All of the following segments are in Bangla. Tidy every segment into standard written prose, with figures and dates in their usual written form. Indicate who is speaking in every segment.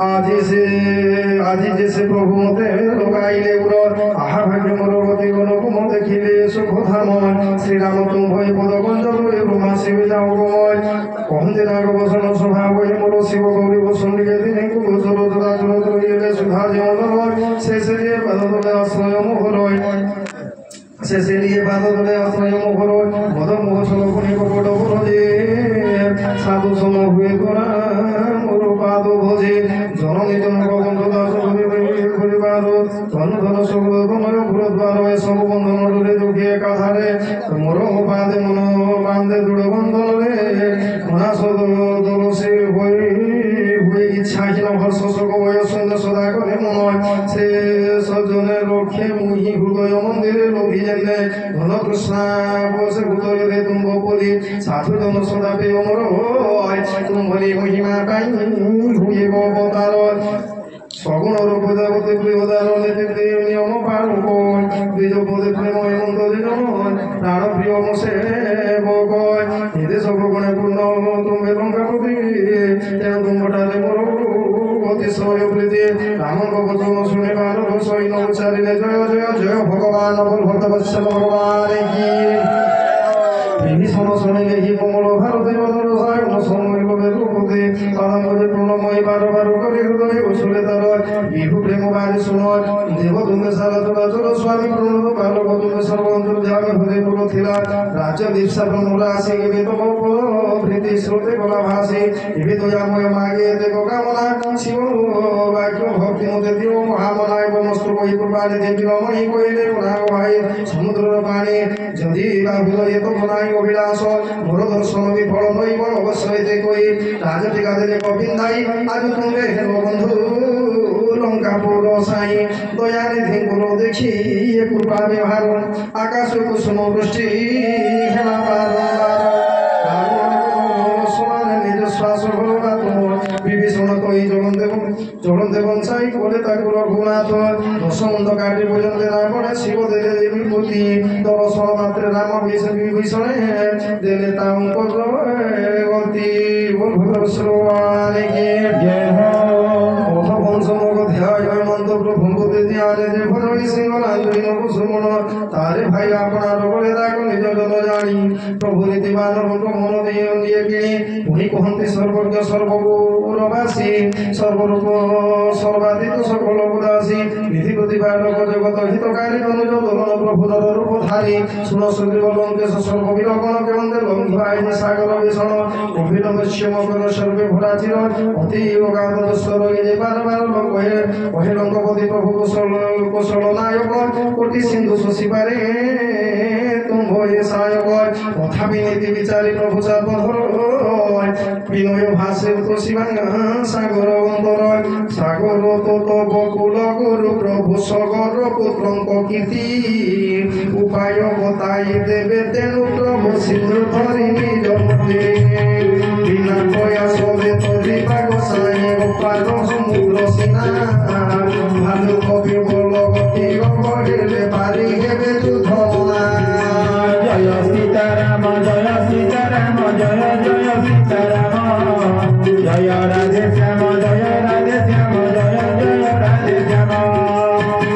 Speaker 1: আজি যে সে প্রভু মতে লোকাইলে উর আহা ভাগ্য মোর গতি গণকুম দেখিলে সুখ ধাময় শ্রীরাম তুম্ভয় পদ গঞ্জল ব্রহ্মা শিব যাও গময় কহন্তে নাগ বসন স্বভাব মোর শিব গৌরী বসন দিনে কুচর জোড়া জোড় রইলে সুধা জীবন শেষে দিয়ে পাদতলে আশ্রয় মোহরয় শেষে দিয়ে পাদতলে আশ্রয় মোহরয় মদ মোহ সলকুনি কপট বরজে সাধু সম হুয়ে তোরা মোর পাদ ভোজে জননী জনক বন্ধু দাস পরিবার ধন ধন সকল নয় ভূরদ্বার সব বন্ধন ডোলে দুঃখে কাহারে মোর পাদে মন বান্ধে দৃঢ় বন্ধন রে মনা সদ দোষে হয়ে ইচ্ছাহীন হর্ষ শোক বয় সন্ধ্যা সদা করে মনয় সে সজনের রক্ষে মুহি হৃদয় মন্দিরে লোভি জেনে ধন কৃষ্ণা বসে ভূতরে তুম্ভ পলি সাধু জন সদা পে অমর হয় তুম্ভরি মহিমা পাই হুয়ে অবতার সগুণ রূপ দেবতে প্রিয়দার নিয়ম পালন দ্বিজ পদে প্রেম হেমন্ত দিন প্রাণ প্রিয় মোসে বয় এতে সর্বগুণে পূর্ণ তুমি লঙ্কাপতি তেণু তুম্ভটারে মোর অতিশয় প্রীতি রাম বচন শুনে ভারত সৈন্য উচ্চারিলে জয় জয় জয় ভগবান ভক্ত বৎসল ভগবান কি বিভীষণ শুনিলে হি কোমল ভারতে বদল সায়ন সময় লোভে দ্রৌপদী পালঙ্গজে প্রণময় বার বার করে হৃদয় বসুলে তার বিভু প্রেম বাড়ি শুনয় দেব তুমি সারা চলাচল স্বামী প্রণত কালক তুমি সর্বন্তর্যামী হৃদয় পুর থিলা রাজ্য দীপসা ব্রহ্মরা আসি গেবে তব প্রীতি শ্রোতে গলা ভাসি এবে দয়াময় মাগে দেব কামনা শিব বাক্য ভক্তি মতে দিও মহামনায় বমস্ত্র বহি কুরবানি দেবী রমণী কইলে পুরাগ ভাই সমুদ্রর পানি যদি বাহুল এত বনাই অভিলাষ মোর দর্শন বিফল নইব অবশ্যই তে কই রাজটিকা দিলে কবিন্দাই আজ তুমি হেব বন্ধু লঙ্কাপুর সাই দয়ানিধি গুণ দেখি কৃপা ব্যবহার আকাশ কুসুম বৃষ্টি খেলা নিজ শ্বাস বিভীষণ কই জগন দেবন সাই করে তাকে রঘুনাথ দশমন্ত কাটি পর্যন্ত রাবণে শিব দেলে বিভূতি দর্শন মাত্রে রাম বিভীষণে দেলে তাম গতি শ্রোয়ানিকে তারে ভাই আপনার বলে দেখো নিজ জন জানি প্রভু রীতিমান মন দিয়ে কিনি উনি কহন্তি সর্বজ্ঞ সর্বগুরবাসী সর্বরূপ সর্বাতীত সকল উদাসী বিধি প্রতিবার জগত হিতকারী অনুজ দলন প্রভু রূপধারী শুন সুগ্রীব লঙ্কেশ সর্ববিলক্ষণ কেবন্দে লঙ্ঘায় সাগর ভীষণ অভিনবশ্য মকর সর্বে ভরাচির অতি অগাধস্বর বার বার কহে লঙ্কপতি প্রভু কৌশল নায়ক কোটি সিন্ধু শশীপারে তুম্ভ সায়ক তথাপি নীতি বিচারী প্রভু চাপধর বিনয় ভাসে সাগর অন্তর সাগর তত বকুল গুরু প্রভু সগর পুত্রঙ্ক কীর্তি উপায় বতাই দেবে তেণু প্রভু সিন্ধু ধরি নিজ মতে বিনা প্রয়াস তরিবা গোসাই গোপাল সমুদ্র সিনা ভালু কবি বল গতি গড়িলে পারি হেবে যুদ্ধ জয় সীতারাম জয় সীতারাম জয় জয় সীতারাম জয় রাধে শ্যাম জয় রাধে শ্যাম জয় জয় রাধে শ্যাম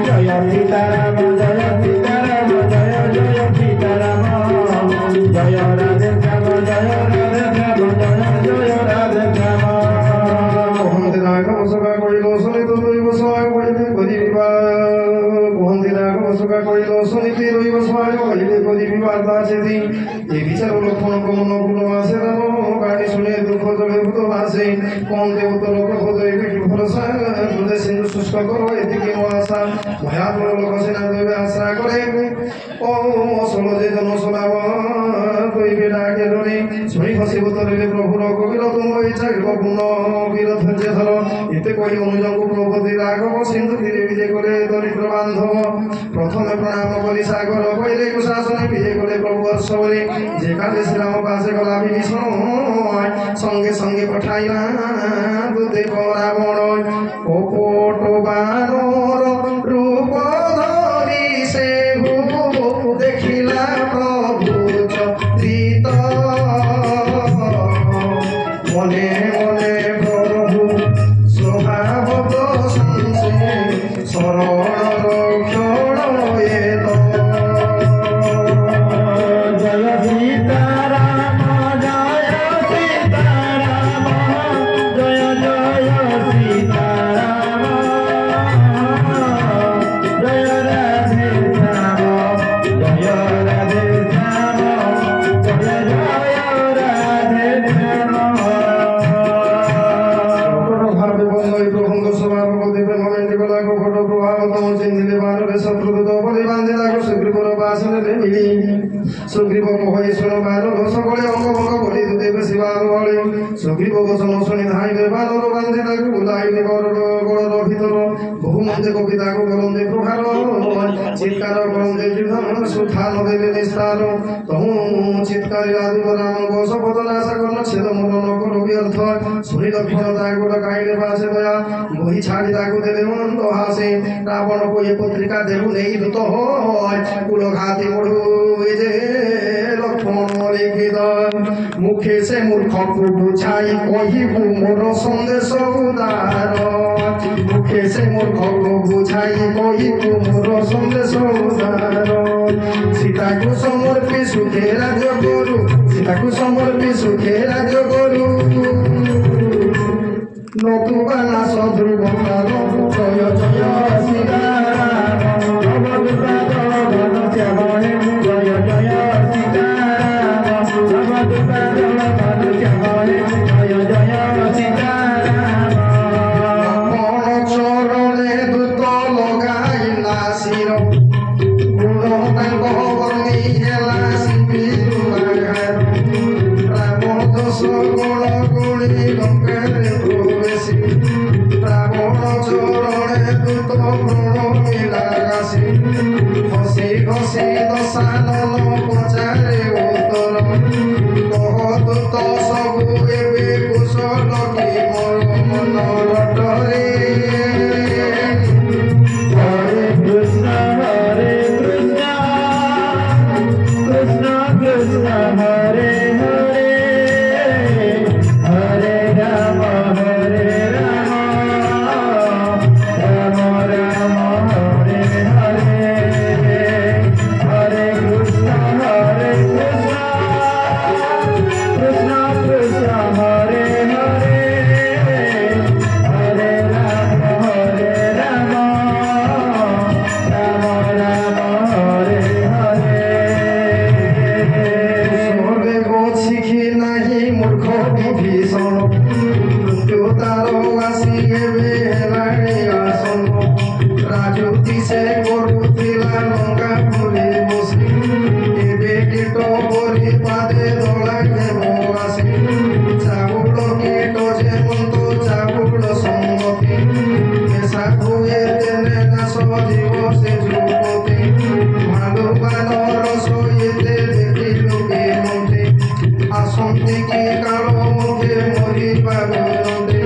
Speaker 1: জয় সীতারাম জয় সীতারাম জয় জয় সীতারাম জয় রাধে শ্যাম জয় রাধে শ্যাম জয় জয় রাধে শ্যাম কহন্তি নাগ বসকা কইল শুনিত দৈব সহায় কইলে কদি বিবাহ কহন্তি নাগ বসকা কইল শুনিতে দৈব সহায় কইলে কদি বিবাদ আছে এ বিচার লক্ষণ কমন গুণ আছে রাম গাড়ি শুনে দুঃখ জলে ভূত ভাসে কম দেবতর প্রভু দৈবে কি ভরসা হৃদয় সিন্ধু শুষ্ক করো এদিকে আশা ভয়াবহ লোক সেনা দৈবে আশা করে ও মসল যে জন শোনাব দৈবে ডাকে ধরে শুনি ফসি ভূতরে প্রভুর কবির তুম ইচ্ছা পূর্ণ বীর ধৈর্য ধর এতে কই অনুজঙ্গ প্রভৃতি রাঘব সিন্ধু তীরে বিজে করে দরিদ্র বান্ধব প্রথমে প্রণাম করি সাগর কইলে কুশাসনে বিজে করে প্রভু হর্ষ বলে যে কালে শ্রীরাম পাশে গলা বিভীষণ সঙ্গে সঙ্গে পঠাইলা দেব রাবণ কপট বানর রূপ ধরি সে দেখিলা প্রভু চিত্ত মনে মনে ବାନର ବାନ୍ଧି ତାକୁ ବୁଲାଇଲେ ଗଳର ଭିତର ବହୁ ମନ୍ଦେ କବିତାକୁ କରନ୍ତି ପ୍ରହାର ଚିତ୍କାର କରନ୍ତି ଯୁଦ୍ଧ ସୁଥାନ ଦେଲେ ନିସ୍ତାର ତହୁ ଚିତ୍କାରୀ ରାଜୁକ ରାମଙ୍କ ଶପଥ ନାଶ କର୍ଣ୍ଣ ଛେଦ ମରଣ କର ବ୍ୟର୍ଥ ଶୁଣି ଦକ୍ଷିଣ ତାକୁ ଡକାଇଲେ ବାସେ ଦୟା ବହି ଛାଡ଼ି ତାକୁ ଦେଲେ ମନ୍ଦ ହାସେ ରାବଣକୁ ଏ ପତ୍ରିକା ଦେବୁ ନେଇ ଦୂତ କୁଳ ଘାତି ବଢୁ ଯେ লক্ষ্মণ লিখিত মুখে সে মূর্খକୁ বুঝাই কহিবু মোর সন্দেশ উদার মুখে সে মূর্খକୁ বুঝাই কহিবু মোর সন্দেশ উদার সীতাকু সমর্পি সুখে রাজ্য করু সীতাকু সমর্পি সুখে রাজ্য করু নতুবা না সদ্রুব জয় জয় সীতারাম জয় জয় চরণে দূত লগাই নাসির গুণ তাঙ্ক বন্দি হেলা শিবিরু রাবণ দোষ গুণ গুণী লঙ্কারে প্রবেশী রাবণ চরণে দূত গুণ মিলাগাসী ঘষি ঘষি দশানন পচারে উত্তর কহ দূত সবু ଏବେ কুশল কি মোর মন রটরে হরে কৃষ্ণ কৃষ্ণ কৃষ্ণ হরে হরে হরে রাম হরে রাম রাম রাম হরে হরে হরে কৃষ্ণ কৃষ্ণ কৃষ্ণ হরে হরে হরে রাম রাম রাম হরে হরে স্বর্গে শিখি নাহি মূর্খ বিভীষণ মৃত্যু তার আসি এবে হেলাଣି আসন রাজুতি সে করুଥିଲା ଲଙ୍କା ପୁରୀ ବସି ଏବେ କୀଟ ପରି ପାଦେ ଦଳାକେ ବସି ଚାଉଳ କୀଟ ଯେମନ୍ତ ଚାଉଳ ସମ୍ମତି ଏସାକୁ ଏତେ ନାଶ ଯିବ ସେ ଯୁବତୀ ଭାଲୁବାନର ସହିତେ ଦେଖିଲୁ କେମନ୍ତି ଆସନ୍ତି କି କାଳ ମୁଖେ ମରି ପାରୁଛନ୍ତି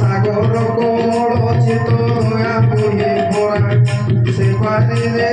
Speaker 1: ସାଗର କୋମଳ ଚିତ ଦୟା ପୁରୀ ଭରା ସେ ପାରିଲେ